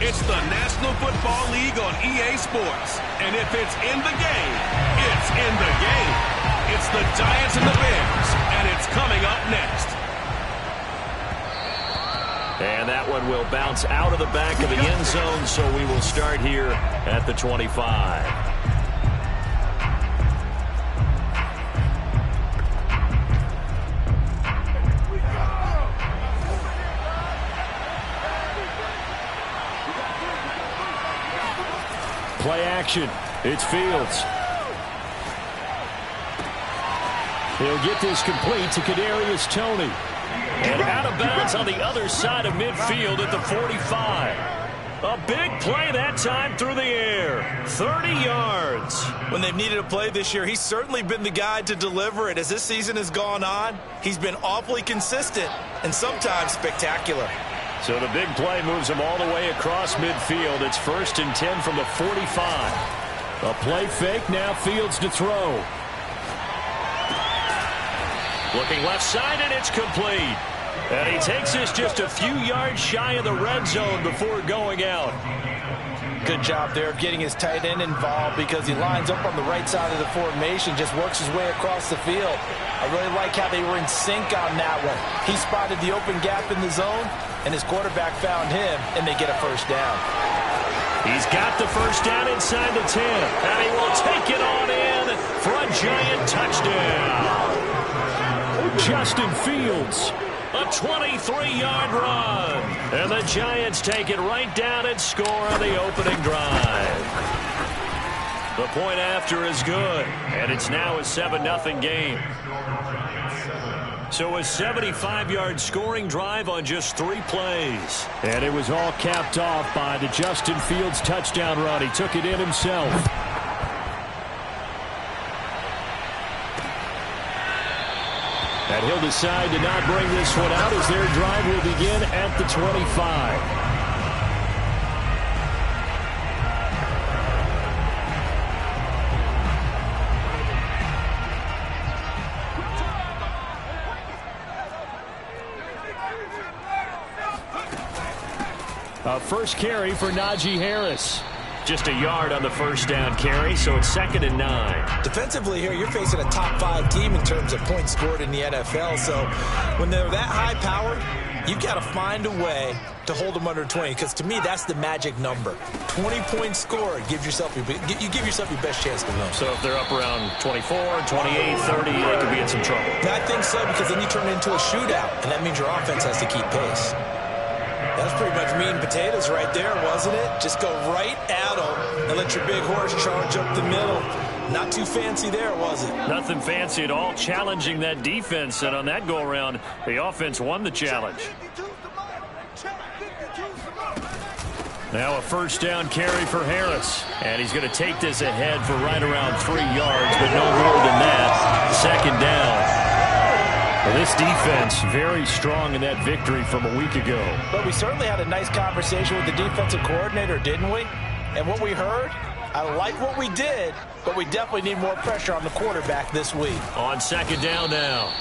It's the National Football League on EA Sports. And if it's in the game, it's in the game. It's the Giants and the Bears, and it's coming up next. And that one will bounce out of the back of the end zone, so we will start here at the 25. Play action. It's Fields. He'll get this complete to Kadarius Toney. And out of bounds on the other side of midfield at the 45. A big play that time through the air. 30 yards. When they've needed a play this year, he's certainly been the guy to deliver it. As this season has gone on, he's been awfully consistent and sometimes spectacular. So the big play moves him all the way across midfield. It's 1st and 10 from the 45. A play fake, now Fields to throw. Looking left side, and it's complete. And he takes this just a few yards shy of the red zone before going out. Good job there of getting his tight end involved because he lines up on the right side of the formation, just works his way across the field. I really like how they were in sync on that one. He spotted the open gap in the zone, and his quarterback found him, and they get a first down. He's got the first down inside the 10, and he will take it on in for a Giant touchdown. Justin Fields, a 23-yard run, and the Giants take it right down and score on the opening drive. The point after is good, and it's now a 7-0 game. So a 75-yard scoring drive on just 3 plays. And it was all capped off by the Justin Fields touchdown run. He took it in himself. And he'll decide to not bring this one out as their drive will begin at the 25. First carry for Najee Harris. Just a yard on the first down carry, so it's 2nd and 9. Defensively here, you're facing a top 5 team in terms of points scored in the NFL. So when they're that high powered, you've got to find a way to hold them under 20. Because to me, that's the magic number. 20 points scored. You give yourself your best chance to win. So if they're up around 24, 28, 30, they could be in some trouble. I think so, because then you turn it into a shootout, and that means your offense has to keep pace. That's pretty much meat and potatoes right there, wasn't it? Just go right at them and let your big horse charge up the middle. Not too fancy there, was it? Nothing fancy at all, challenging that defense. And on that go-around, the offense won the challenge. Now a first down carry for Harris. And he's going to take this ahead for right around 3 yards, but no more than that. 2nd down. Well, this defense very strong in that victory from a week ago. But we certainly had a nice conversation with the defensive coordinator, didn't we? And what we heard, I like what we did, but we definitely need more pressure on the quarterback this week. On 2nd down now.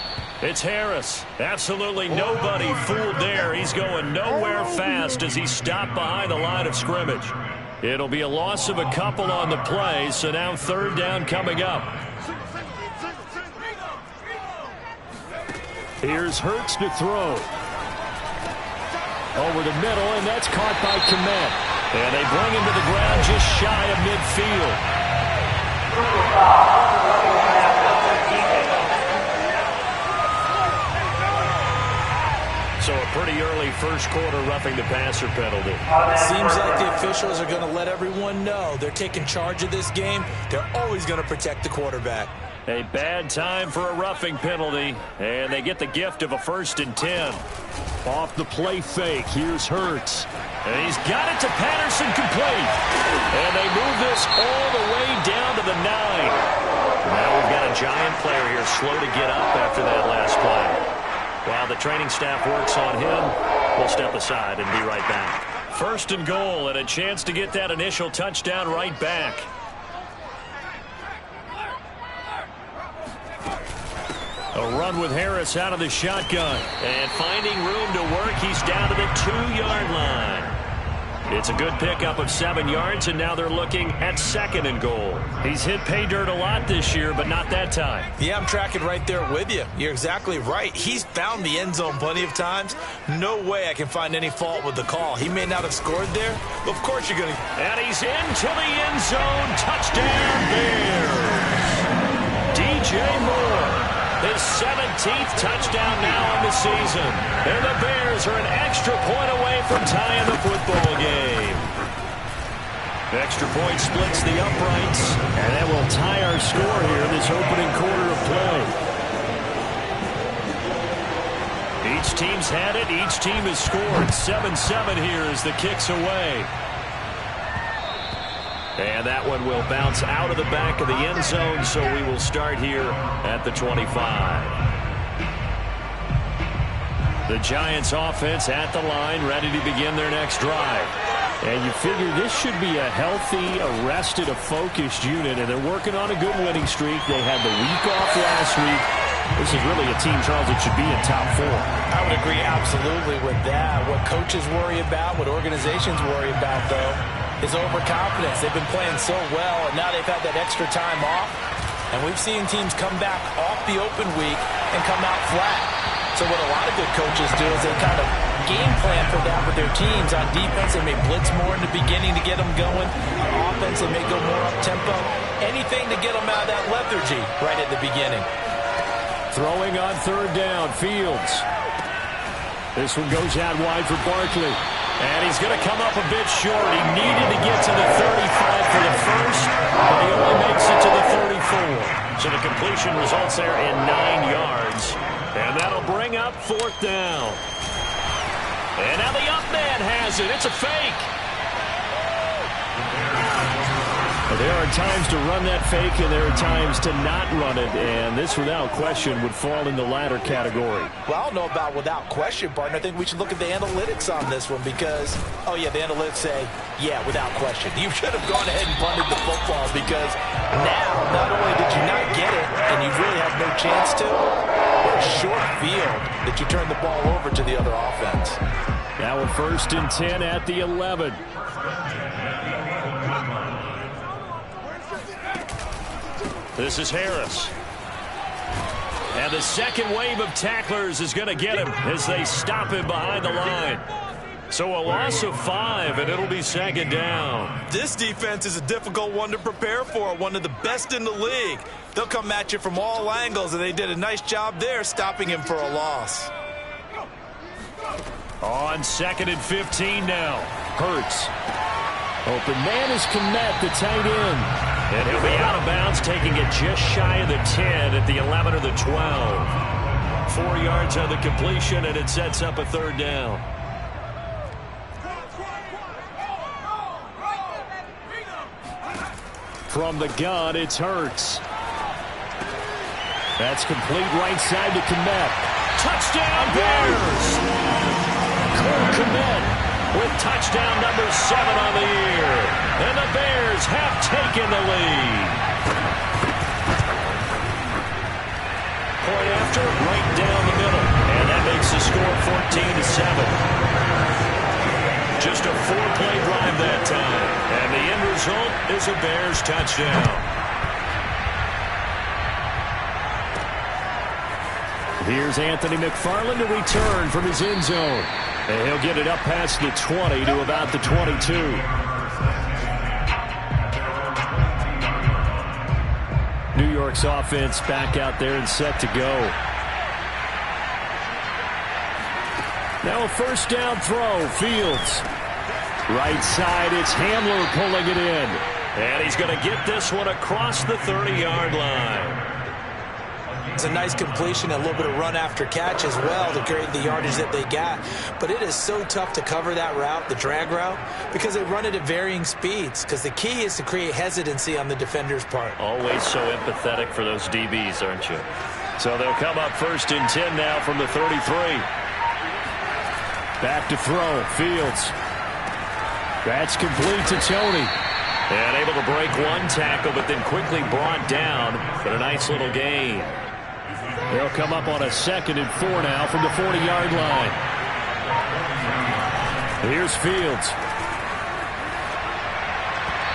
It's Harris. Absolutely nobody fooled there. He's going nowhere fast as he's stopped behind the line of scrimmage. It'll be a loss of a couple on the play, so now 3rd down coming up. Here's Hurts to throw. Over the middle, and that's caught by Kmet. And they bring him to the ground just shy of midfield. So a pretty early first quarter roughing the passer penalty. Seems like the officials are going to let everyone know they're taking charge of this game. They're always going to protect the quarterback. A bad time for a roughing penalty, and they get the gift of a 1st and 10. Off the play fake, here's Hurts. And he's got it to Patterson complete. And they move this all the way down to the 9. Now we've got a Giant player here slow to get up after that last play. While the training staff works on him, we'll step aside and be right back. 1st and goal, and a chance to get that initial touchdown right back. A run with Harris out of the shotgun. And finding room to work, he's down to the 2-yard line. It's a good pickup of 7 yards, and now they're looking at 2nd and goal. He's hit pay dirt a lot this year, but not that time. Yeah, I'm tracking right there with you. You're exactly right. He's found the end zone plenty of times. No way I can find any fault with the call. He may not have scored there, but of course you're going to. And he's into the end zone. Touchdown, Bears. DJ Moore. His 17th touchdown now on the season. And the Bears are an extra point away from tying the football game. Extra point splits the uprights. And that will tie our score here in this opening quarter of play. Each team's had it. Each team has scored. 7-7 here as the kick's away. And that one will bounce out of the back of the end zone, so we will start here at the 25. The Giants offense at the line, ready to begin their next drive. And you figure this should be a healthy, arrested, a focused unit, and they're working on a good winning streak. They had the week off last week. This is really a team, Charles, that should be in top 4. I would agree absolutely with that. What coaches worry about, what organizations worry about, though, is overconfidence. They've been playing so well, and now they've had that extra time off. And we've seen teams come back off the open week and come out flat. So what a lot of good coaches do is they kind of game plan for that with their teams. On defense, they may blitz more in the beginning to get them going. On offense, they may go more up-tempo. Anything to get them out of that lethargy right at the beginning. Throwing on 3rd down, Fields. This one goes out wide for Barkley. And he's going to come up a bit short. He needed to get to the 35 for the first, but he only makes it to the 34. So the completion results there in 9 yards. And that'll bring up 4th down. And now the up man has it. It's a fake. There are times to run that fake, and there are times to not run it, and this, without question, would fall in the latter category. Well, I don't know about without question, partner. I think we should look at the analytics on this one because, oh, yeah, the analytics say, yeah, without question. You should have gone ahead and punted the football because now, not only did you not get it, and you really have no chance to, what a short field that you turn the ball over to the other offense. Now a 1st and 10 at the 11. This is Harris. And the second wave of tacklers is going to get him as they stop him behind the line. So a loss of 5, and it'll be 2nd down. This defense is a difficult one to prepare for, one of the best in the league. They'll come at you from all angles, and they did a nice job there stopping him for a loss. On 2nd and 15 now. Hurts. Open man is Kmet, the tight end. And he'll be out of bounds, taking it just shy of the 10 at the 11 or the 12. 4 yards on the completion, and it sets up a 3rd down. From the gun, it's Hurts. That's complete right side to Kmet. Touchdown, Bears! Cole Kmet with touchdown number 7 on the year. And the Bears have taken the lead. Point after, right down the middle. And that makes the score 14-7. Just a 4-play drive that time. And the end result is a Bears touchdown. Here's Anthony McFarland to return from his end zone. And he'll get it up past the 20 to about the 22. New York's offense back out there and set to go. Now a 1st down throw. Fields. Right side, it's Hamler pulling it in. And he's going to get this one across the 30-yard line. It's a nice completion, a little bit of run after catch as well to create the yardage that they got. But it is so tough to cover that route, the drag route, because they run it at varying speeds. Because the key is to create hesitancy on the defender's part. Always so empathetic for those DBs, aren't you? So they'll come up 1st and 10 now from the 33. Back to throw. Fields. That's complete to Tony. And able to break one tackle, but then quickly brought down. But a nice little gain. They'll come up on a 2nd and 4 now from the 40-yard line. Here's Fields.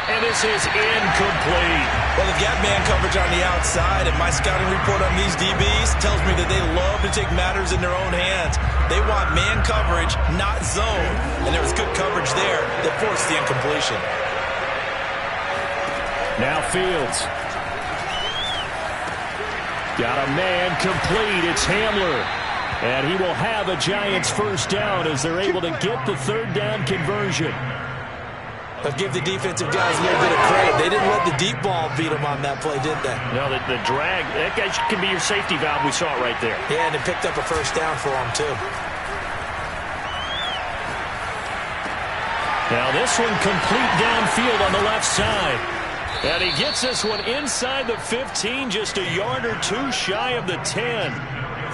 And this is incomplete. Well, they've got man coverage on the outside, and my scouting report on these DBs tells me that they love to take matters in their own hands. They want man coverage, not zone. And there was good coverage there that forced the incompletion. Now Fields. Got a man complete. It's Hamler. And he will have a Giants first down as they're able to get the third down conversion. But give the defensive guys a little bit of credit. They didn't let the deep ball beat them on that play, did they? No, the drag, that guy can be your safety valve. We saw it right there. Yeah, and it picked up a first down for them, too. Now this one complete downfield on the left side. And he gets this one inside the 15, just a yard or two shy of the 10.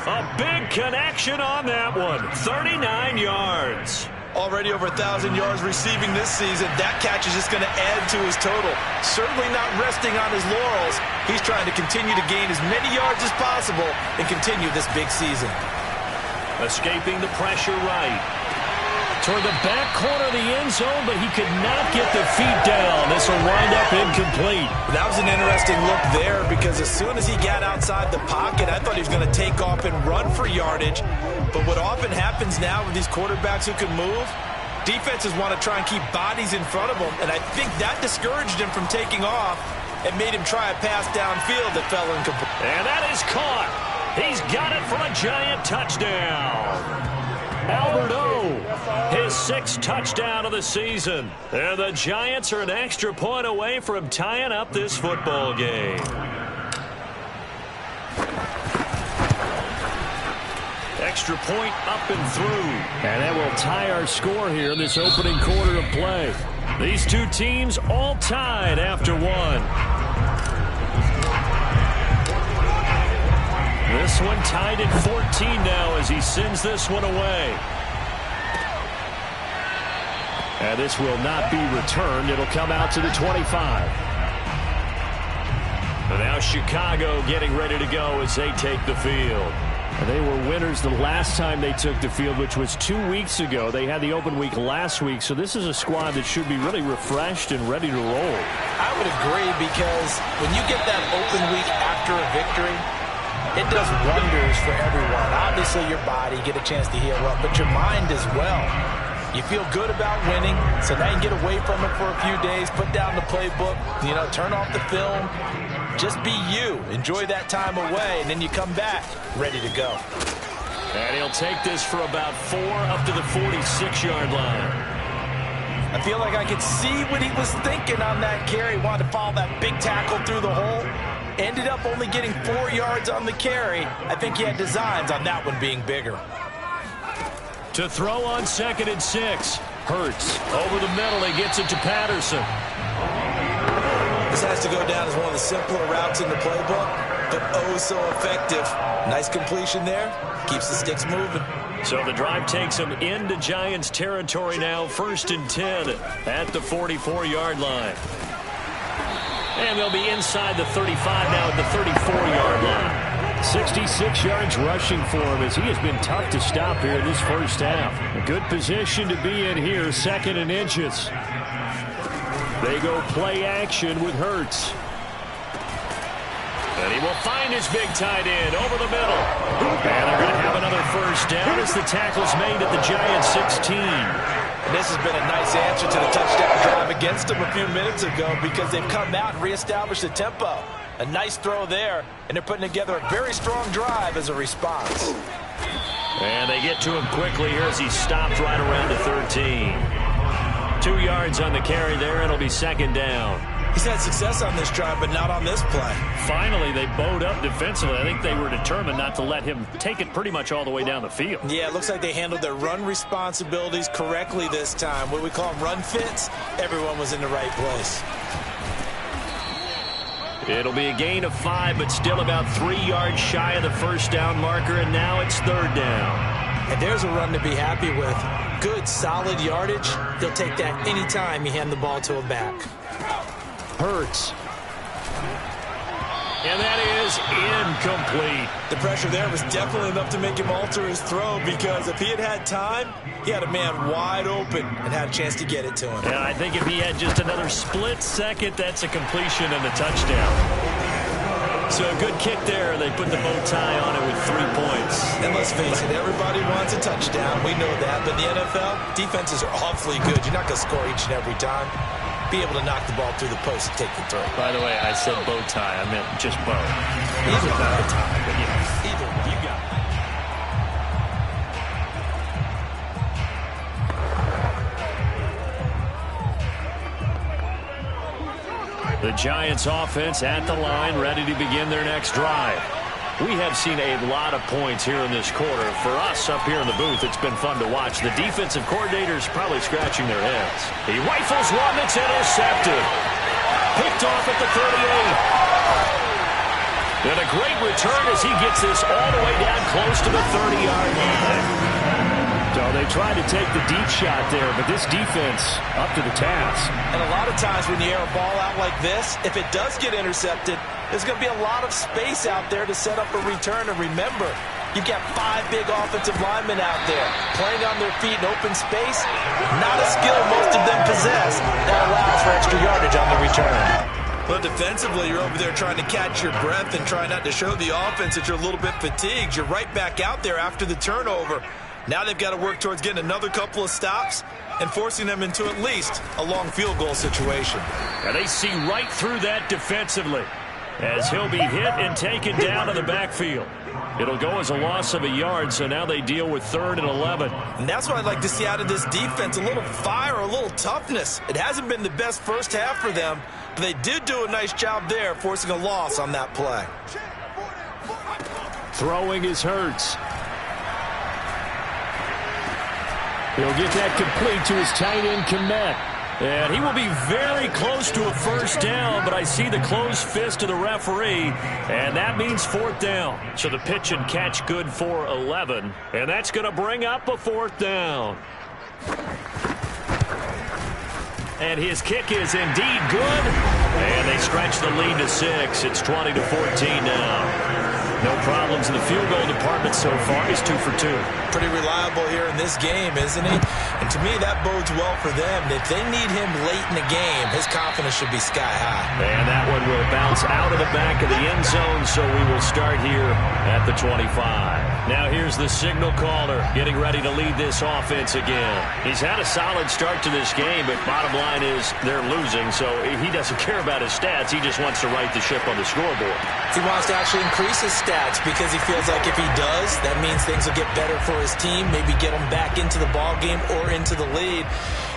A big connection on that one. 39 yards. Already over 1,000 yards receiving this season. That catch is just going to add to his total. Certainly not resting on his laurels. He's trying to continue to gain as many yards as possible and continue this big season. Escaping the pressure right. Toward the back corner of the end zone, but he could not get the feet down. This will wind up incomplete. That was an interesting look there because as soon as he got outside the pocket, I thought he was going to take off and run for yardage. But what often happens now with these quarterbacks who can move, defenses want to try and keep bodies in front of them, and I think that discouraged him from taking off and made him try a pass downfield that fell incomplete. And that is caught. He's got it for a Giant touchdown. Albert O, his 6th touchdown of the season. And the Giants are an extra point away from tying up this football game. Extra point up and through. And that will tie our score here in this opening quarter of play. These two teams all tied after one. This one tied at 14 now as he sends this one away. And this will not be returned. It'll come out to the 25. And now Chicago getting ready to go as they take the field. And they were winners the last time they took the field, which was 2 weeks ago. They had the open week last week, so this is a squad that should be really refreshed and ready to roll. I would agree because when you get that open week after a victory, it does wonders for everyone. Obviously, your body, get a chance to heal up, but your mind as well. You feel good about winning, so now you can get away from it for a few days, put down the playbook, turn off the film. Just be you. Enjoy that time away, and then you come back ready to go. And he'll take this for about 4 up to the 46-yard line. I feel like I could see what he was thinking on that carry. Wanted to follow that big tackle through the hole. Ended up only getting 4 yards on the carry. I think he had designs on that one being bigger. To throw on 2nd and 6. Hurts over the middle. He gets it to Patterson. This has to go down as one of the simpler routes in the playbook, but oh so effective. Nice completion there. Keeps the sticks moving. So the drive takes him into Giants territory now. 1st and 10 at the 44-yard line. And they'll be inside the 35 now at the 34-yard line. 66 yards rushing for him as he has been tough to stop here in this first half. A good position to be in here, 2nd and inches. They go play action with Hurts. And he will find his big tight end over the middle. And they're going to have another first down as the tackle's made at the Giants 16. And this has been a nice answer to the touchdown drive against them a few minutes ago because they've come out and reestablished the tempo. A nice throw there, and they're putting together a very strong drive as a response. And they get to him quickly here as he stopped right around the 13. 2 yards on the carry there, and it'll be 2nd down. He's had success on this drive, but not on this play. Finally, they bowed up defensively. I think they were determined not to let him take it pretty much all the way down the field. Yeah, it looks like they handled their run responsibilities correctly this time. What we call them run fits, everyone was in the right place. It'll be a gain of 5, but still about 3 yards shy of the first down marker, and now it's 3rd down. And there's a run to be happy with. Good, solid yardage. They'll take that anytime you hand the ball to a back. Hurts. And that is incomplete. The pressure there was definitely enough to make him alter his throw, because if he had had time, he had a man wide open and had a chance to get it to him. Yeah, I think if he had just another split second, that's a completion and a touchdown. So a good kick there. They put the bow tie on it with 3 points. And let's face it, everybody wants a touchdown. We know that. But in the NFL, defenses are awfully good. You're not going to score each and every time. Be able to knock the ball through the post and take the throw. By the way, I said bow tie. I meant just bow. Either bow tie, but yeah, either one. You got it. The Giants offense at the line, ready to begin their next drive. We have seen a lot of points here in this quarter. For us up here in the booth, it's been fun to watch. The defensive coordinators probably scratching their heads. He rifles one that's intercepted. Picked off at the 38. And a great return as he gets this all the way down close to the 30-yard line. So they tried to take the deep shot there, but this defense up to the task. And a lot of times when you air a ball out like this, if it does get intercepted, there's going to be a lot of space out there to set up a return. And remember, you've got 5 big offensive linemen out there playing on their feet in open space. Not a skill most of them possess that allows for extra yardage on the return. Well, defensively, you're over there trying to catch your breath and try not to show the offense that you're a little bit fatigued. You're right back out there after the turnover. Now they've got to work towards getting another couple of stops and forcing them into at least a long field goal situation. And they see right through that defensively as he'll be hit and taken down in the backfield. It'll go as a loss of a yard, so now they deal with 3rd and 11. And that's what I'd like to see out of this defense, a little fire, a little toughness. It hasn't been the best first half for them, but they did do a nice job there, forcing a loss on that play. Throwing is Hurts. He'll get that complete to his tight end, Komet. And he will be very close to a first down, but I see the closed fist of the referee, and that means 4th down. So the pitch and catch good for 11, and that's going to bring up a 4th down. And his kick is indeed good, and they stretch the lead to 6. It's 20-14 now. No problems in the field goal department so far. He's 2 for 2. Pretty reliable here in this game, isn't he? And to me, that bodes well for them. If they need him late in the game, his confidence should be sky high. And that one will bounce out of the back of the end zone, so we will start here at the 25. Now here's the signal caller getting ready to lead this offense again. He's had a solid start to this game, but bottom line is they're losing, so he doesn't care about his stats. He just wants to right the ship on the scoreboard. He wants to actually increase his stats because he feels like if he does, that means things will get better for his team, maybe get him back into the ball game or into the lead.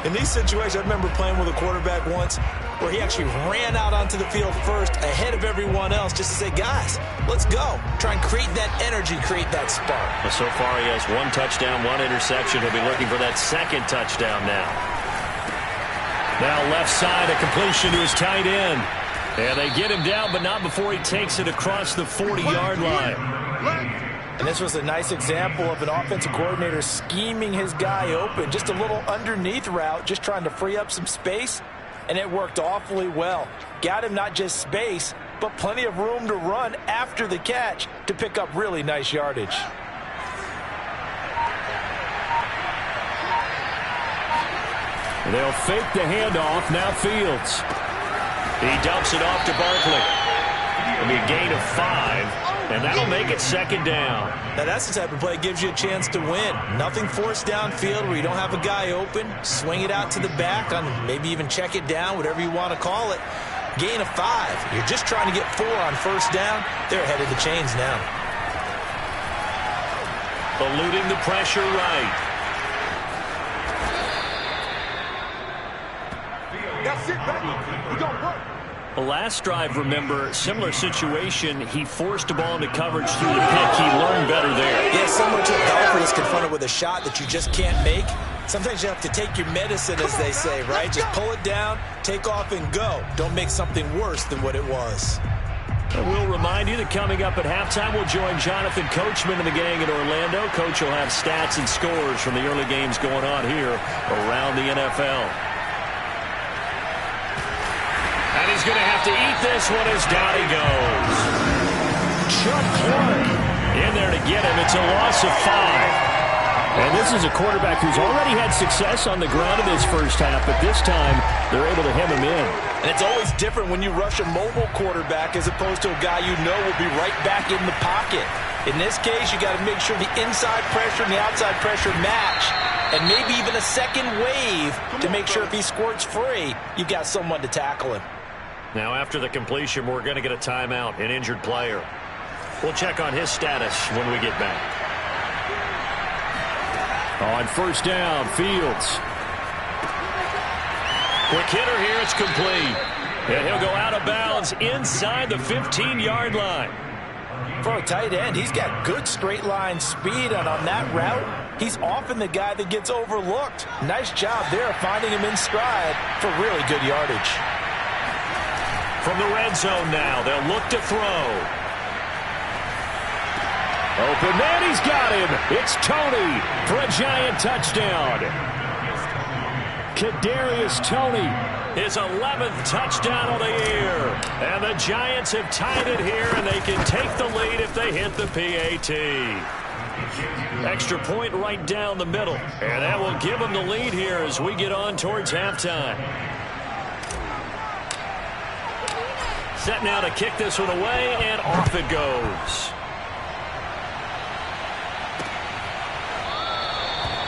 In these situations, I remember playing with a quarterback once where he actually ran out onto the field first ahead of everyone else just to say, guys, let's go. Try and create that energy, create that spark. Well, so far he has 1 touchdown, 1 interception. He'll be looking for that 2nd touchdown now. Now left side, a completion to his tight end. And they get him down, but not before he takes it across the 40-yard line. And this was a nice example of an offensive coordinator scheming his guy open. Just a little underneath route, just trying to free up some space. And it worked awfully well. Got him not just space, but plenty of room to run after the catch to pick up really nice yardage. They'll fake the handoff. Now Fields. He dumps it off to Barkley. It'll be a gain of 5, and that'll make it 2nd down. Now that's the type of play that gives you a chance to win. Nothing forced downfield where you don't have a guy open. Swing it out to the back, on maybe even check it down, whatever you want to call it. Gain of 5. You're just trying to get 4 on first down. They're ahead of the chains now. Eluding the pressure right. That's it, baby. We gonna work. The last drive, remember, similar situation. He forced a ball into coverage through the pick. He learned better there. Yeah, similar to a golfer that's confronted with a shot that you just can't make. Sometimes you have to take your medicine, as they say, right? Just pull it down, take off, and go. Don't make something worse than what it was. And we'll remind you that coming up at halftime, we'll join Jonathan Coachman and the gang in Orlando. Coach will have stats and scores from the early games going on here around the NFL. And he's going to have to eat this one as down he goes. Chuck Clark in there to get him. It's a loss of 5. And this is a quarterback who's already had success on the ground in his first half, but this time they're able to hem him in. And it's always different when you rush a mobile quarterback as opposed to a guy you know will be right back in the pocket. In this case, you got to make sure the inside pressure and the outside pressure match, and maybe even a second wave to make sure if he squirts free, you've got someone to tackle him. Now, after the completion, we're going to get a timeout, an injured player. We'll check on his status when we get back. On first down, Fields. Quick hitter here, it's complete. And he'll go out of bounds inside the 15-yard line. For a tight end, he's got good straight line speed, and on that route, he's often the guy that gets overlooked. Nice job there finding him in stride for really good yardage. From the red zone now, they'll look to throw. Open man, he's got him. It's Tony for a Giant touchdown. Kadarius Toney, his 11th touchdown of the year. And the Giants have tied it here, and they can take the lead if they hit the PAT. Extra point right down the middle. And that will give them the lead here as we get on towards halftime. Set now to kick this one away, and off it goes.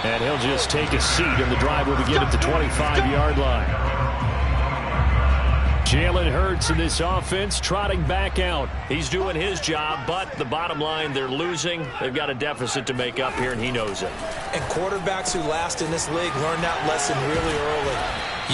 And he'll just take a seat, and the drive will begin at the 25-yard line. Jalen Hurts in this offense trotting back out. He's doing his job, but the bottom line, they're losing. They've got a deficit to make up here, and he knows it. And quarterbacks who last in this league learn that lesson really early.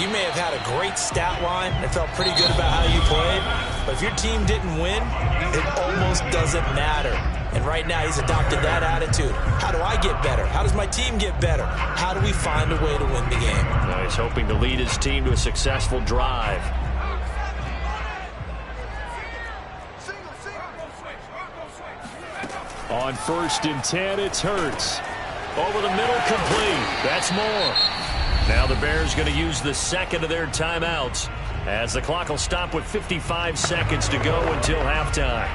You may have had a great stat line and felt pretty good about how you played, but if your team didn't win, it almost doesn't matter. And right now, he's adopted that attitude. How do I get better? How does my team get better? How do we find a way to win the game? Now he's hoping to lead his team to a successful drive. On first and 10, it's Hurts. Over the middle, complete. That's more. Now the Bears going to use the second of their timeouts as the clock will stop with 55 seconds to go until halftime.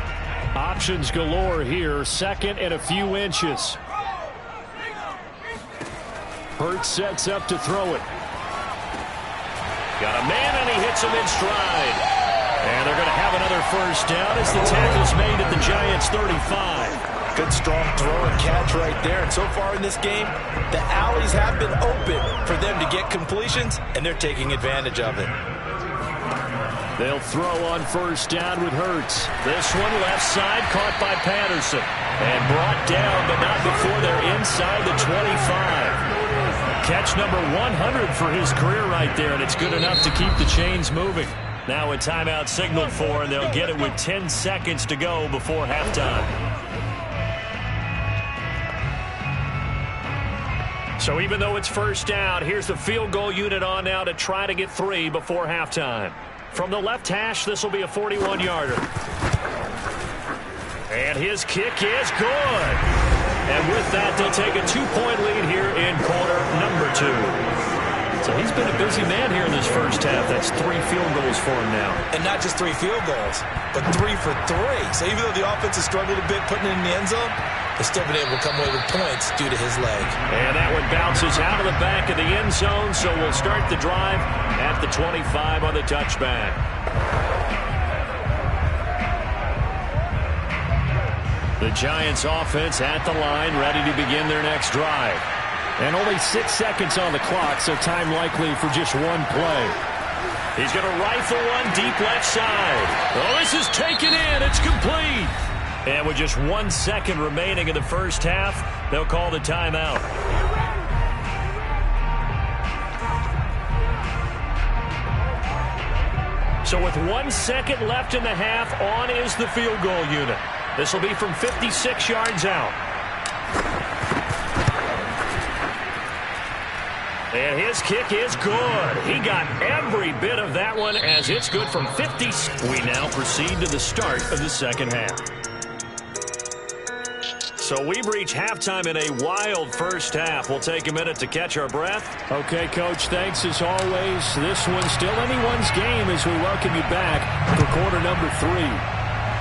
Options galore here, second and a few inches. Hurts sets up to throw it. Got a man, and he hits him in stride. And they're going to have another first down as the tackle's made at the Giants' 35. Good strong throw and catch right there. And so far in this game, the alleys have been open for them to get completions, and they're taking advantage of it. They'll throw on first down with Hurts. This one left side caught by Patterson. And brought down, but not before they're inside the 25. Catch number 100 for his career right there, and it's good enough to keep the chains moving. Now a timeout signaled for, and they'll get it with 10 seconds to go before halftime. So even though it's first down, here's the field goal unit on now to try to get 3 before halftime. From the left hash, this will be a 41-yarder. And his kick is good. And with that, they'll take a 2-point lead here in quarter number 2. So he's been a busy man here in this first half. That's 3 field goals for him now. And not just 3 field goals, but 3 for 3. So even though the offense has struggled a bit putting it in the end zone, they've still been able to come away with points due to his leg. And that one bounces out of the back of the end zone, so we'll start the drive at the 25 on the touchback. The Giants offense at the line, ready to begin their next drive. And only 6 seconds on the clock, so time likely for just one play. He's going to rifle one deep left side. Oh, this is taken in. It's complete. And with just 1 second remaining in the first half, they'll call the timeout. So with 1 second left in the half, on is the field goal unit. This will be from 56 yards out. And his kick is good. He got every bit of that one as it's good from 50. We now proceed to the start of the second half. So we've reached halftime in a wild first half. We'll take a minute to catch our breath. Okay, Coach, thanks as always. This one's still anyone's game as we welcome you back for quarter number 3.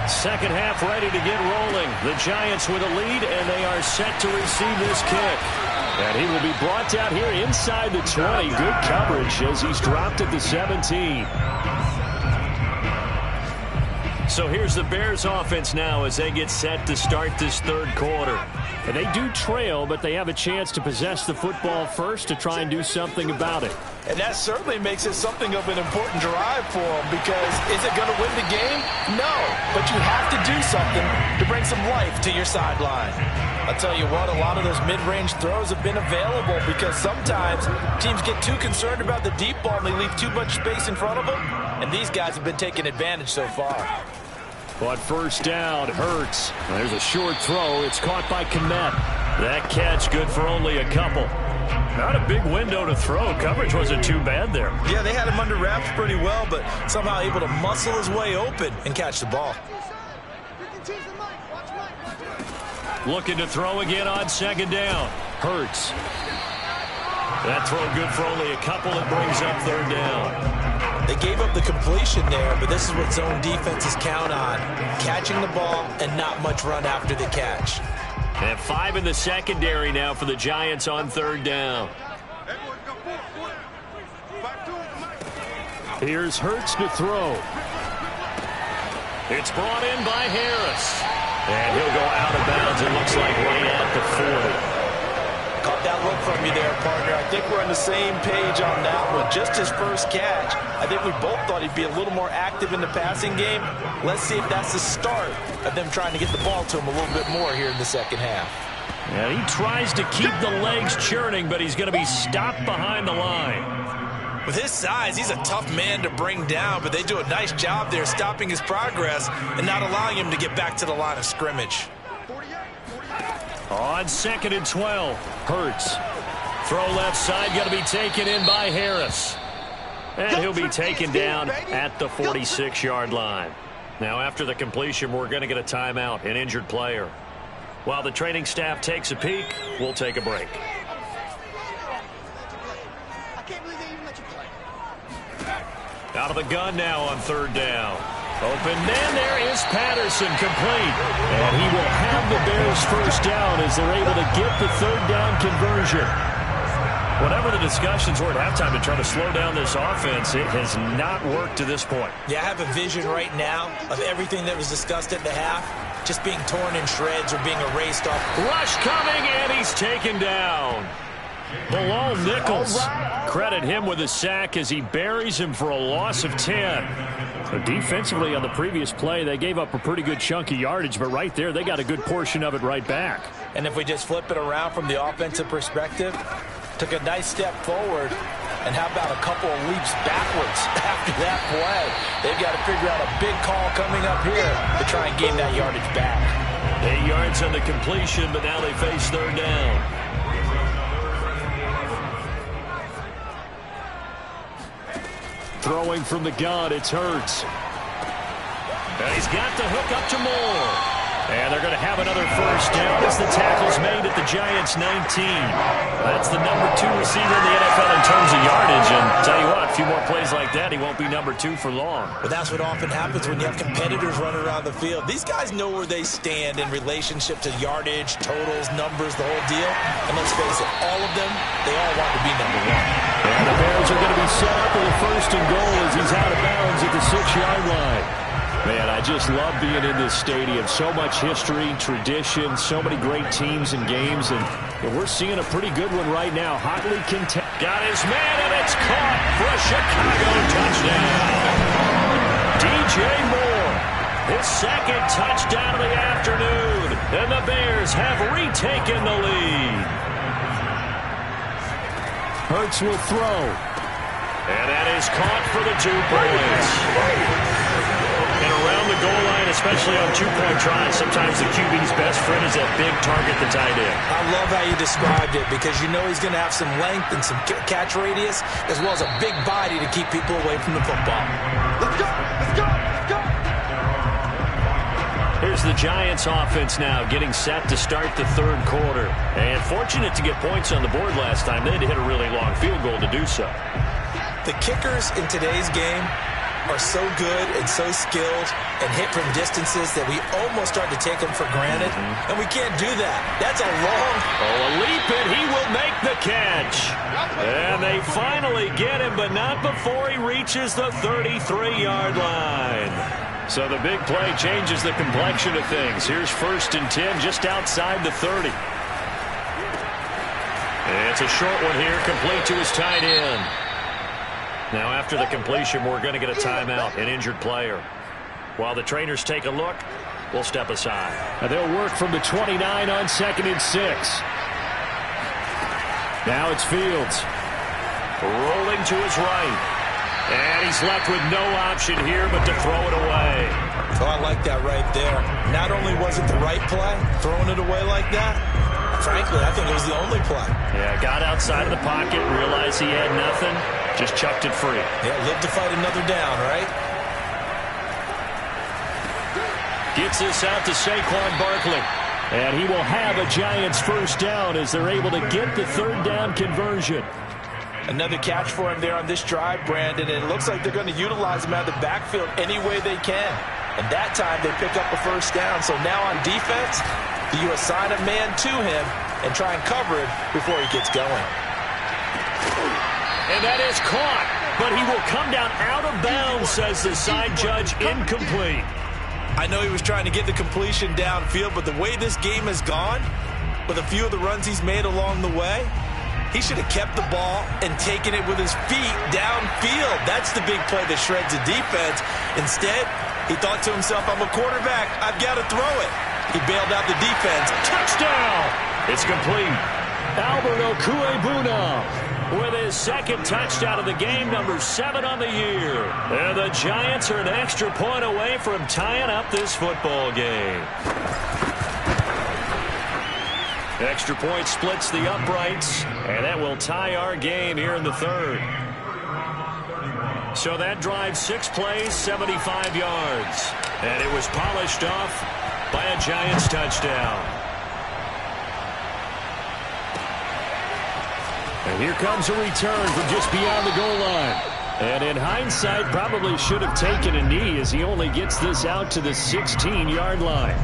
Second half ready to get rolling. The Giants with a lead, and they are set to receive this kick. And he will be brought down here inside the 20. Good coverage as he's dropped at the 17. So here's the Bears offense now as they get set to start this third quarter. And they do trail, but they have a chance to possess the football first to try and do something about it. And that certainly makes it something of an important drive for them, because is it going to win the game? No, but you have to do something to bring some life to your sideline. I'll tell you what, a lot of those mid-range throws have been available because sometimes teams get too concerned about the deep ball and they leave too much space in front of them, and these guys have been taking advantage so far. But first down, Hurts. There's a short throw. It's caught by Kmet. That catch good for only a couple. Not a big window to throw. Coverage wasn't too bad there. Yeah, they had him under wraps pretty well, but somehow able to muscle his way open and catch the ball. Looking to throw again on second down. Hurts. That throw good for only a couple. It brings up third down. They gave up the completion there, but this is what zone defenses count on. Catching the ball and not much run after the catch. And 5 in the secondary now for the Giants on third down. Here's Hurts to throw. It's brought in by Harris. And he'll go out of bounds, it looks like, right at the 40. Caught that look from you there, partner. I think we're on the same page on that one. Just his first catch. I think we both thought he'd be a little more active in the passing game. Let's see if that's the start of them trying to get the ball to him a little bit more here in the second half. And he tries to keep the legs churning, but he's going to be stopped behind the line. With his size, he's a tough man to bring down, but they do a nice job there stopping his progress and not allowing him to get back to the line of scrimmage. On second and 12, Hurts. Throw left side, going to be taken in by Harris. And he'll be taken down at the 46-yard line. Now, after the completion, we're going to get a timeout, an injured player. While the training staff takes a peek, we'll take a break. Out of the gun now on third down. Open man, there is Patterson, complete. And he will have the Bears first down as they're able to get the third down conversion. Whatever the discussions were at halftime to try to slow down this offense, it has not worked to this point. Yeah, I have a vision right now of everything that was discussed at the half just being torn in shreds or being erased off. Rush coming, and he's taken down. Below Nichols. Credit him with a sack as he buries him for a loss of 10. But defensively on the previous play, they gave up a pretty good chunk of yardage, but right there, they got a good portion of it right back. And if we just flip it around from the offensive perspective, took a nice step forward, and how about a couple of leaps backwards after that play? They've got to figure out a big call coming up here to try and gain that yardage back. 8 yards on the completion, but now they face third down. Throwing from the gun, it's Hurts. And he's got the hook up to Moore. And they're going to have another first down as the tackle's made at the Giants' 19. That's the number 2 receiver in the NFL in terms of yardage. And tell you what, a few more plays like that, he won't be number 2 for long. But that's what often happens when you have competitors running around the field. These guys know where they stand in relationship to yardage, totals, numbers, the whole deal. And let's face it, all of them, they all want to be number 1. And the Bears are going to be set up with a first and goal as he's out of bounds at the 6-yard line. Man, I just love being in this stadium. So much history, tradition, so many great teams and games, and we're seeing a pretty good one right now. Hotly contested. Got his man, and it's caught for a Chicago touchdown. DJ Moore, his second touchdown of the afternoon, and the Bears have retaken the lead. Hurts will throw. And that is caught for the 2 points. And around the goal line, especially on 2-point tries, sometimes the QB's best friend is that big target, the tight end. I love how you described it because you know he's going to have some length and some catch radius as well as a big body to keep people away from the football. Let's go! Let's go! Let's go! Here's the Giants offense now getting set to start the third quarter. And fortunate to get points on the board last time. They had to hit a really long field goal to do so. The kickers in today's game are so good and so skilled and hit from distances that we almost start to take them for granted. And we can't do that. That's a long... Oh, a leap, and he will make the catch. And they finally get him, but not before he reaches the 33-yard line. So the big play changes the complexion of things. Here's 1st and 10 just outside the 30. It's a short one here, complete to his tight end. Now after the completion, we're going to get a timeout, an injured player. While the trainers take a look, we'll step aside. And they'll work from the 29 on 2nd and 6. Now it's Fields. Rolling to his right. And he's left with no option here but to throw it away. Oh, I like that right there. Not only was it the right play, throwing it away like that, frankly, I think it was the only play. Yeah, got outside of the pocket, realized he had nothing, just chucked it free. Yeah, live to fight another down, right? Gets this out to Saquon Barkley. And he will have a Giants first down as they're able to get the third down conversion. Another catch for him there on this drive, Brandon, and it looks like they're going to utilize him out of the backfield any way they can. And that time they pick up a first down. So now on defense, you assign a man to him and try and cover him before he gets going. And that is caught, but he will come down out of bounds, says the side judge, incomplete. I know he was trying to get the completion downfield, but the way this game has gone, with a few of the runs he's made along the way, he should have kept the ball and taken it with his feet downfield. That's the big play that shreds the defense. Instead, he thought to himself, I'm a quarterback. I've got to throw it. He bailed out the defense. Touchdown! It's complete. Albert Okuebuna with his second touchdown of the game, number 7 on the year. And the Giants are an extra point away from tying up this football game. Extra point splits the uprights, and that will tie our game here in the third. So that drive, 6 plays, 75 yards. And it was polished off by a Giants touchdown. And here comes a return from just beyond the goal line. And in hindsight, probably should have taken a knee as he only gets this out to the 16-yard line.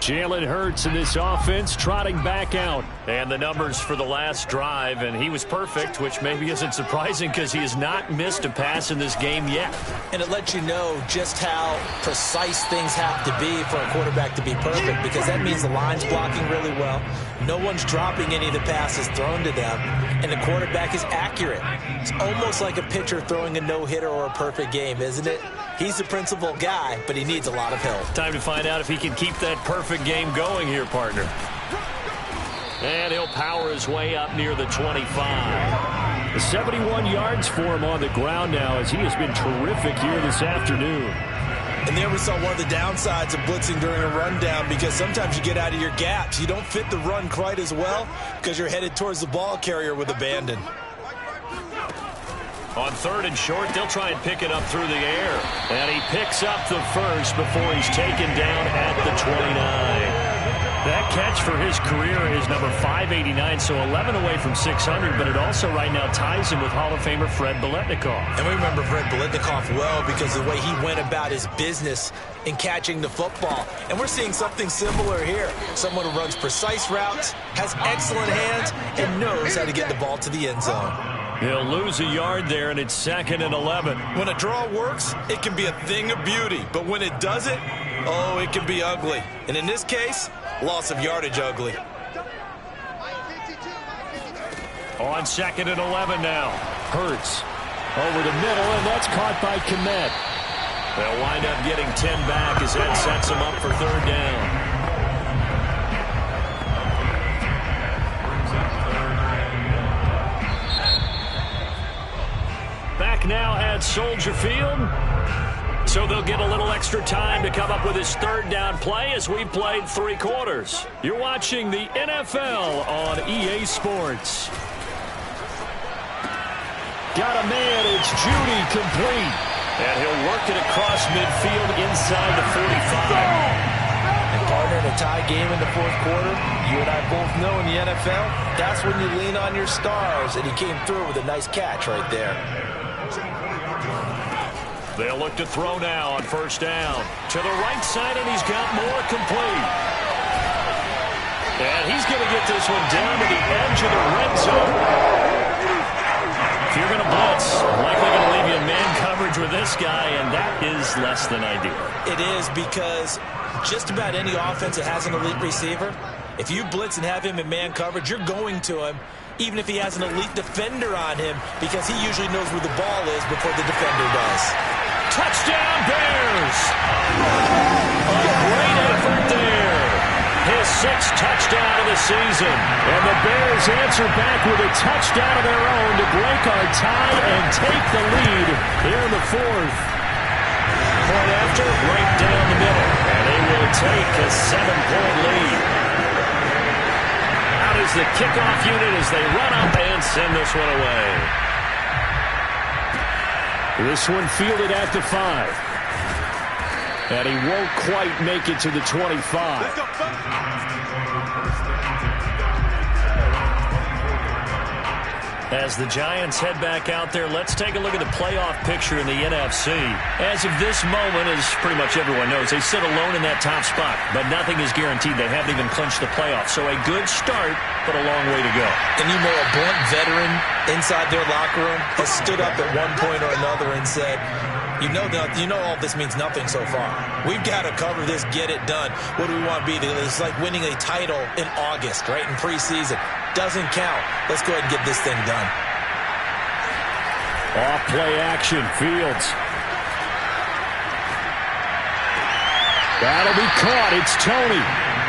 Jalen Hurts in this offense trotting back out. And the numbers for the last drive, and he was perfect, which maybe isn't surprising because he has not missed a pass in this game yet. And it lets you know just how precise things have to be for a quarterback to be perfect, because that means the line's blocking really well. No one's dropping any of the passes thrown to them, and the quarterback is accurate. It's almost like a pitcher throwing a no-hitter or a perfect game, isn't it? He's the principal guy, but he needs a lot of help. Time to find out if he can keep that perfect game going here, partner. And he'll power his way up near the 25. 71 yards for him on the ground now, as he has been terrific here this afternoon. And there we saw one of the downsides of blitzing during a rundown, because sometimes you get out of your gaps. You don't fit the run quite as well because you're headed towards the ball carrier with abandon. On 3rd and short, they'll try and pick it up through the air. And he picks up the first before he's taken down at the 29. That catch for his career is number 589, so 11 away from 600, but it also right now ties him with Hall of Famer Fred Biletnikoff. And we remember Fred Biletnikoff well because of the way he went about his business in catching the football. And we're seeing something similar here. Someone who runs precise routes, has excellent hands, and knows how to get the ball to the end zone. He'll lose a yard there, and it's 2nd and 11. When a draw works, it can be a thing of beauty. But when it doesn't, oh, it can be ugly. And in this case, loss of yardage ugly. On 2nd and 11 now. Hurts over the middle, and that's caught by Kmet. They'll wind up getting 10 back as that sets them up for 3rd down. Back now at Soldier Field. So they'll get a little extra time to come up with his 3rd down play as we've played 3 quarters. You're watching the NFL on EA Sports. Got a man, it's Judy, complete. And he'll work it across midfield inside the 45. And partner, in a tie game in the fourth quarter, you and I both know in the NFL, that's when you lean on your stars, and he came through with a nice catch right there. They'll look to throw now on first down. To the right side, and he's got more complete. And he's going to get this one down to the edge of the red zone. If you're going to blitz, likely going to leave you in man coverage with this guy, and that is less than ideal. It is, because just about any offense that has an elite receiver, if you blitz and have him in man coverage, you're going to him, even if he has an elite defender on him, because he usually knows where the ball is before the defender does. Touchdown, Bears! A great effort there. His sixth touchdown of the season. And the Bears answer back with a touchdown of their own to break our tie and take the lead here in the fourth. Point after, right down the middle. And they will take a 7-point lead. Out is the kickoff unit as they run up and send this one away. This one fielded at the 5. And he won't quite make it to the 25. As the Giants head back out there, let's take a look at the playoff picture in the NFC. As of this moment, as pretty much everyone knows, they sit alone in that top spot. But nothing is guaranteed. They haven't even clinched the playoffs. So a good start, but a long way to go. And you know, a blunt veteran inside their locker room has stood up at one point or another and said, you know all this means nothing so far. We've got to cover this, get it done. What do we want to be? It's like winning a title in August, right, in preseason. Doesn't count. Let's go ahead and get this thing done. Off play action, Fields. That'll be caught. It's Tony.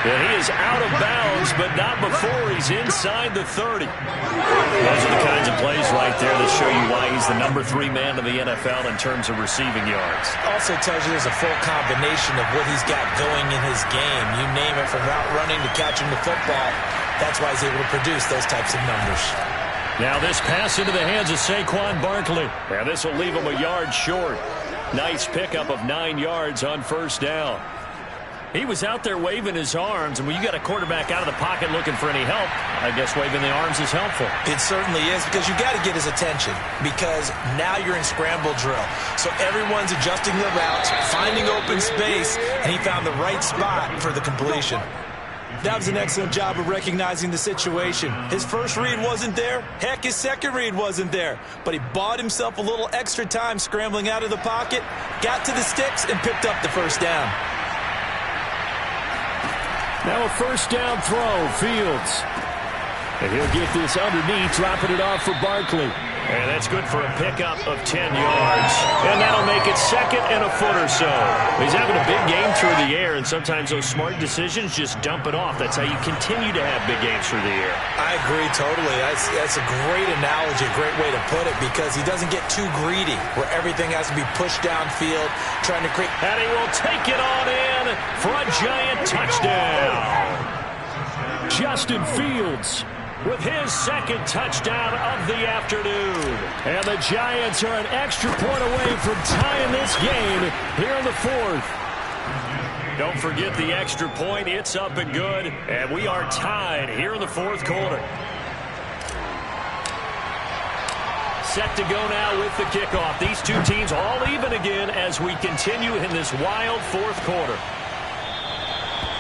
And he is out of bounds, but not before he's inside the 30. Those are the kinds of plays right there that show you why he's the number 3 man in the NFL in terms of receiving yards. Also tells you there's a full combination of what he's got going in his game. You name it, from route running to catching the football. That's why he's able to produce those types of numbers. Now this pass into the hands of Saquon Barkley. Now this will leave him a yard short. Nice pickup of 9 yards on first down. He was out there waving his arms, and when you got a quarterback out of the pocket looking for any help, I guess waving the arms is helpful. It certainly is, because you got to get his attention, because now you're in scramble drill. So everyone's adjusting their routes, finding open space, and he found the right spot for the completion. That was an excellent job of recognizing the situation. His first read wasn't there. Heck, his second read wasn't there. But he bought himself a little extra time scrambling out of the pocket, got to the sticks, and picked up the first down. Now a first down throw, Fields. And he'll get this underneath, dropping it off for Barkley. And that's good for a pickup of 10 yards. And that'll make it second and a foot or so. He's having a big game through the air, and sometimes those smart decisions just dump it off. That's how you continue to have big games through the air. I agree totally. That's a great analogy, a great way to put it, because he doesn't get too greedy where everything has to be pushed downfield, trying to create. And he will take it on in for a giant touchdown. Justin Fields with his second touchdown of the afternoon. And the Giants are an extra point away from tying this game here in the fourth. Don't forget the extra point. It's up and good. And we are tied here in the fourth quarter. Set to go now with the kickoff. These two teams all even again as we continue in this wild fourth quarter.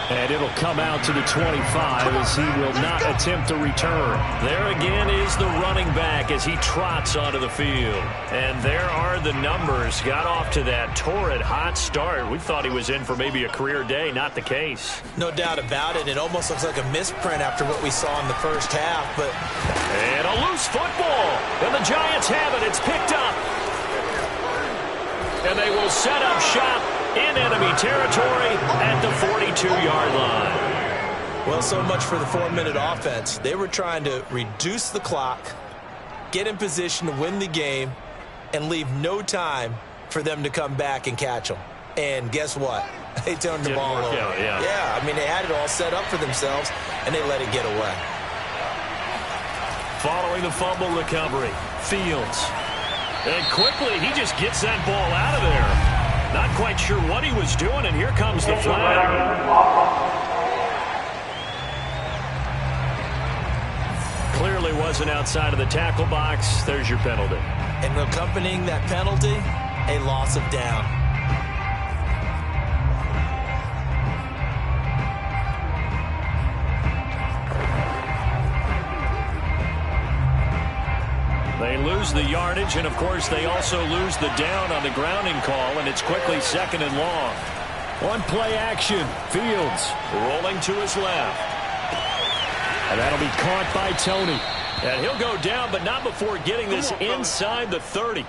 And it'll come out to the 25 as he will not attempt to return. There again is the running back as he trots onto the field. And there are the numbers. Got off to that torrid hot start. We thought he was in for maybe a career day. Not the case. No doubt about it. It almost looks like a misprint after what we saw in the first half. But and a loose football. And the Giants have it. It's picked up. And they will set up shop in enemy territory at the 42-yard line. Well, so much for the 4-minute offense. They were trying to reduce the clock, get in position to win the game, and leave no time for them to come back and catch them. And guess what? They turned the ball over. Yeah, I mean, they had it all set up for themselves, and they let it get away. Following the fumble recovery, Fields. And quickly, he just gets that ball out of there. Not quite sure what he was doing, and here comes the flag. Clearly wasn't outside of the tackle box. There's your penalty. And accompanying that penalty, a loss of down. They lose the yardage, and of course they also lose the down on the grounding call, and it's quickly 2nd and long. On play action, Fields Rolling to his left. and that'll be caught by Tony. And he'll go down, but not before getting this inside the 30.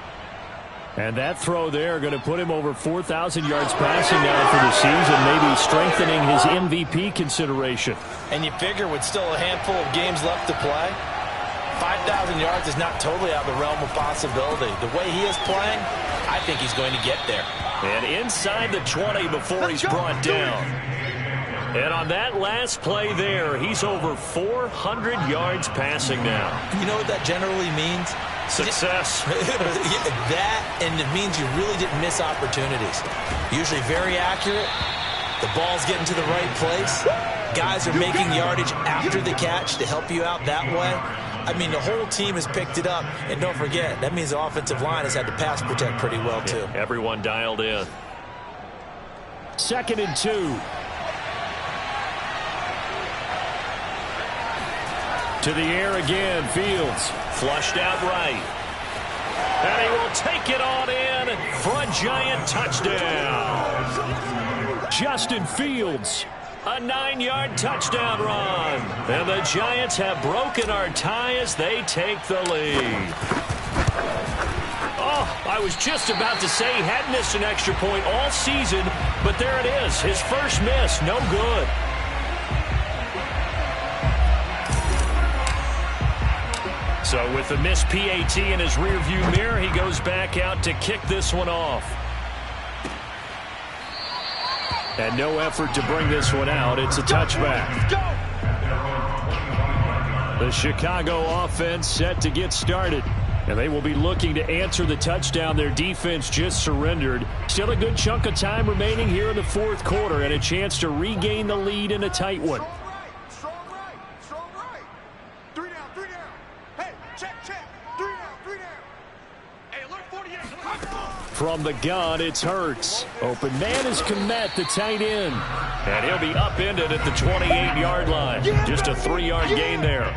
And that throw there going to put him over 4,000 yards passing now for the season, maybe strengthening his MVP consideration. And you figure with still a handful of games left to play, 5,000 yards is not totally out of the realm of possibility. The way he is playing, I think he's going to get there. And inside the 20 before he's brought down. And on that last play there, he's over 400 yards passing now. You know what that generally means? Success. That, and it means you really didn't miss opportunities. Usually very accurate. The ball's getting to the right place. Guys are making yardage after the catch to help you out that way. I mean, the whole team has picked it up. And don't forget, that means the offensive line has had to pass protect pretty well, too. Yeah, everyone dialed in. 2nd and 2. To the air again, Fields. Flushed out right. And he will take it on in for a giant touchdown. Justin Fields. A 9-yard touchdown run. And the Giants have broken our tie as they take the lead. Oh, I was just about to say he hadn't missed an extra point all season, but there it is. His first miss, no good. So with the missed PAT in his rearview mirror, he goes back out to kick this one off. And no effort to bring this one out. It's a touchback. The Chicago offense set to get started. And they will be looking to answer the touchdown their defense just surrendered. Still a good chunk of time remaining here in the 4th quarter and a chance to regain the lead in a tight one. From the gun, it's Hurts. Open man is Komet, the tight end. And he'll be upended at the 28-yard line. Just a 3-yard gain there.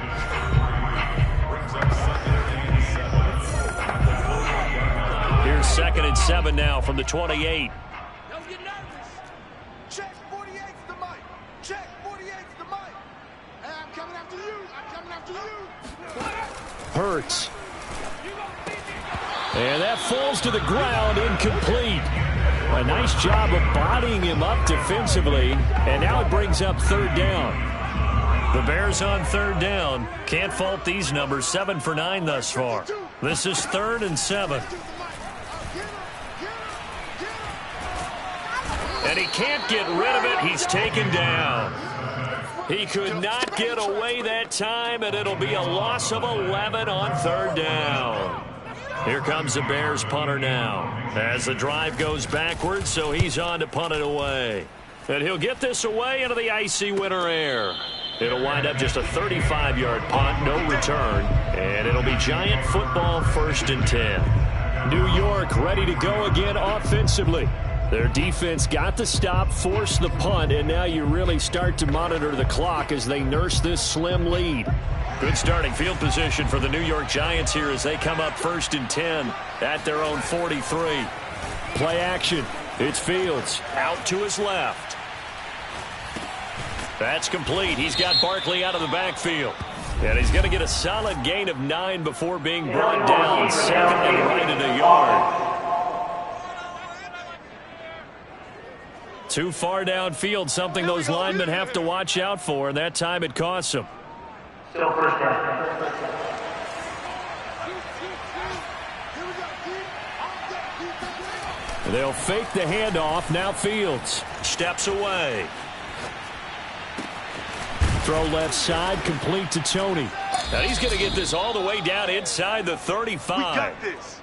Here's 2nd and 7 now from the 28. Don't get nervous. Check 48's the mic. Check 48's the mic. Hey, I'm coming after you. I'm coming after you. Hurts. And that falls to the ground, incomplete. A nice job of bodying him up defensively, and now it brings up 3rd down. The Bears on 3rd down. Can't fault these numbers, 7 for 9 thus far. This is 3rd and 7. And he can't get rid of it. He's taken down. He could not get away that time, and it'll be a loss of 11 on 3rd down. Here comes the Bears punter now as the drive goes backwards, so he's on to punt it away. And he'll get this away into the icy winter air. It'll wind up just a 35-yard punt, no return, and it'll be Giant football 1st and 10. New York ready to go again offensively. Their defense got the stop, forced the punt, and now you really start to monitor the clock as they nurse this slim lead. Good starting field position for the New York Giants here as they come up 1st and 10 at their own 43. Play action. It's Fields. Out to his left. That's complete. He's got Barkley out of the backfield. And he's going to get a solid gain of 9 before being brought down 2nd and right at a yard. Too far downfield, something those linemen have to watch out for, and that time it costs them. Still 1st down. They'll fake the handoff. Now Fields. Steps away. Throw left side, complete to Tony. Now he's going to get this all the way down inside the 35. We got this.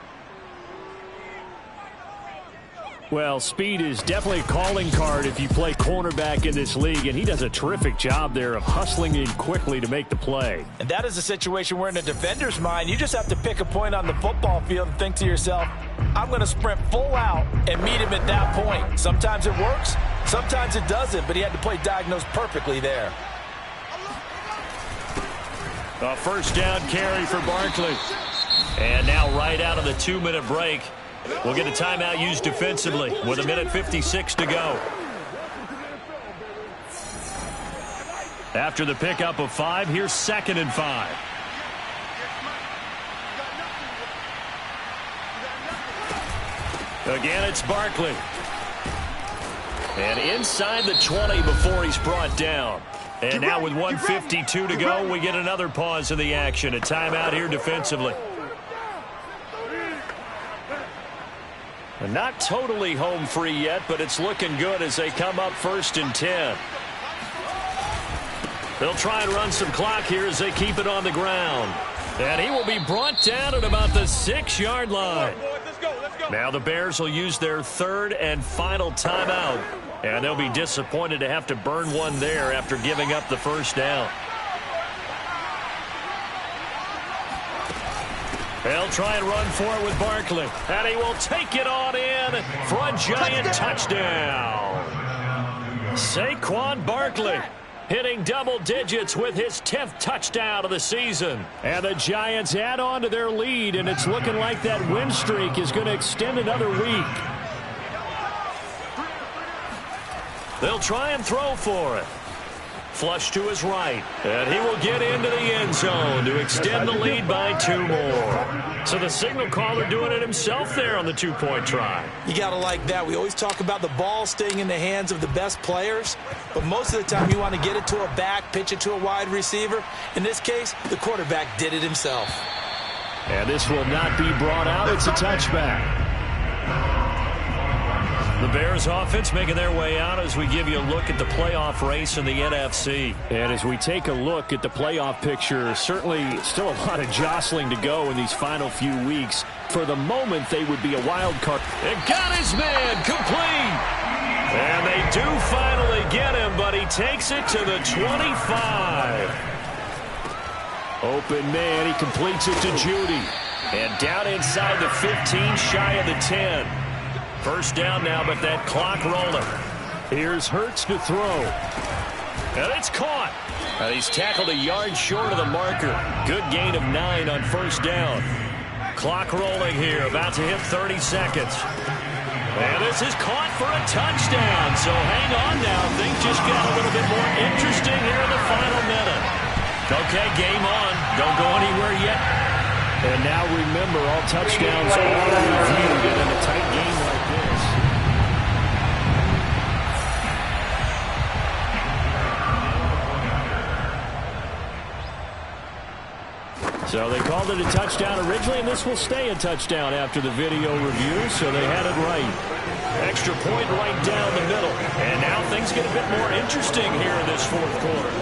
Well, speed is definitely a calling card if you play cornerback in this league, and he does a terrific job there of hustling in quickly to make the play. And that is a situation where in a defender's mind, you just have to pick a point on the football field and think to yourself, I'm going to sprint full out and meet him at that point. Sometimes it works, sometimes it doesn't, but he had to play diagnosed perfectly there. A first down carry for Barkley. And now right out of the 2-minute break, we'll get a timeout used defensively with 1:56 to go. After the pickup of 5, here's 2nd and 5. Again, it's Barkley. And inside the 20 before he's brought down. And now with 1:52 to go, we get another pause in the action. A timeout here defensively. And not totally home free yet, but it's looking good as they come up 1st and 10. They'll try and run some clock here as they keep it on the ground. And he will be brought down at about the 6-yard line. Now the Bears will use their 3rd and final timeout. And they'll be disappointed to have to burn one there after giving up the first down. They'll try and run for it with Barkley. And he will take it on in for a giant touchdown. Saquon Barkley hitting double digits with his 10th touchdown of the season. And the Giants add on to their lead, and it's looking like that win streak is going to extend another week. They'll try and throw for it. Flush to his right. And he will get into the end zone to extend the lead by 2 more. So the signal caller doing it himself there on the 2-point try. You got to like that. We always talk about the ball staying in the hands of the best players, but most of the time you want to get it to a back, pitch it to a wide receiver. In this case, the quarterback did it himself. And this will not be brought out. It's a touchback. The Bears offense making their way out as we give you a look at the playoff race in the NFC. And as we take a look at the playoff picture, certainly still a lot of jostling to go in these final few weeks. For the moment, they would be a wild card. It got his man complete. And they do finally get him, but he takes it to the 25. Open man, he completes it to Judy. And down inside the 15, shy of the 10. First down now, but that clock rolling. Here's Hurts to throw. And it's caught. And he's tackled a yard short of the marker. Good gain of 9 on first down. Clock rolling here, about to hit 30 seconds. And this is caught for a touchdown. So hang on now. Things just got a little bit more interesting here in the final minute. Okay, game on. Don't go anywhere yet. And now remember, all touchdowns are reviewed in a tight game like this. So they called it a touchdown originally, and this will stay a touchdown after the video review, so they had it right. Extra point right down the middle. And now things get a bit more interesting here in this 4th quarter.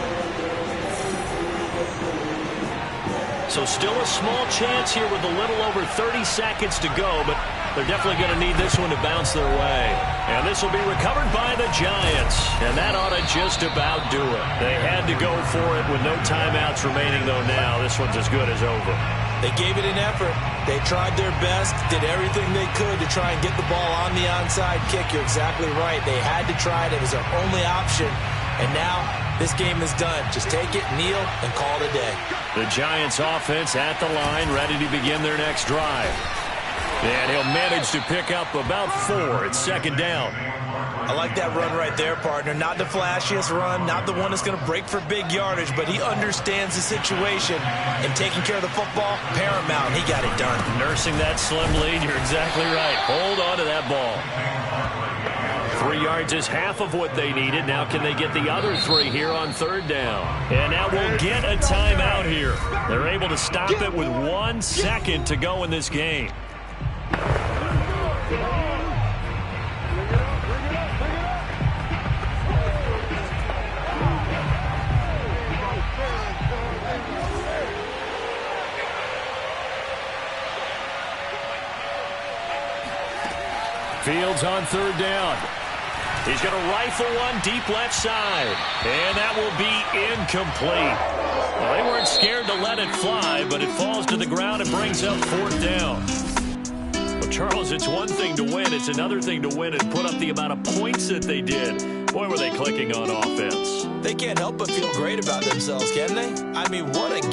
So still a small chance here with a little over 30 seconds to go, but they're definitely going to need this one to bounce their way. And this will be recovered by the Giants. And that ought to just about do it. They had to go for it with no timeouts remaining, though now this one's as good as over. They gave it an effort. They tried their best, did everything they could to try and get the ball on the onside kick. You're exactly right. They had to try it. It was their only option. And now this game is done. Just take it, kneel, and call it a day. The Giants offense at the line, ready to begin their next drive. And he'll manage to pick up about 4. It's 2nd down. I like that run right there, partner. Not the flashiest run, not the one that's going to break for big yardage, but he understands the situation, and taking care of the football, paramount. He got it done. Nursing that slim lead, you're exactly right. Hold on to that ball. 3 yards is half of what they needed. Now can they get the other 3 here on 3rd down? And now we'll get a timeout here. They're able to stop it with 1 second to go in this game. Fields on third down. He's going to rifle one deep left side. And that will be incomplete. Well, they weren't scared to let it fly, but it falls to the ground and brings up fourth down. Well, Charles, it's one thing to win. It's another thing to win and put up the amount of points that they did. Boy, were they clicking on offense. They can't help but feel great about themselves, can they? I mean, what a game.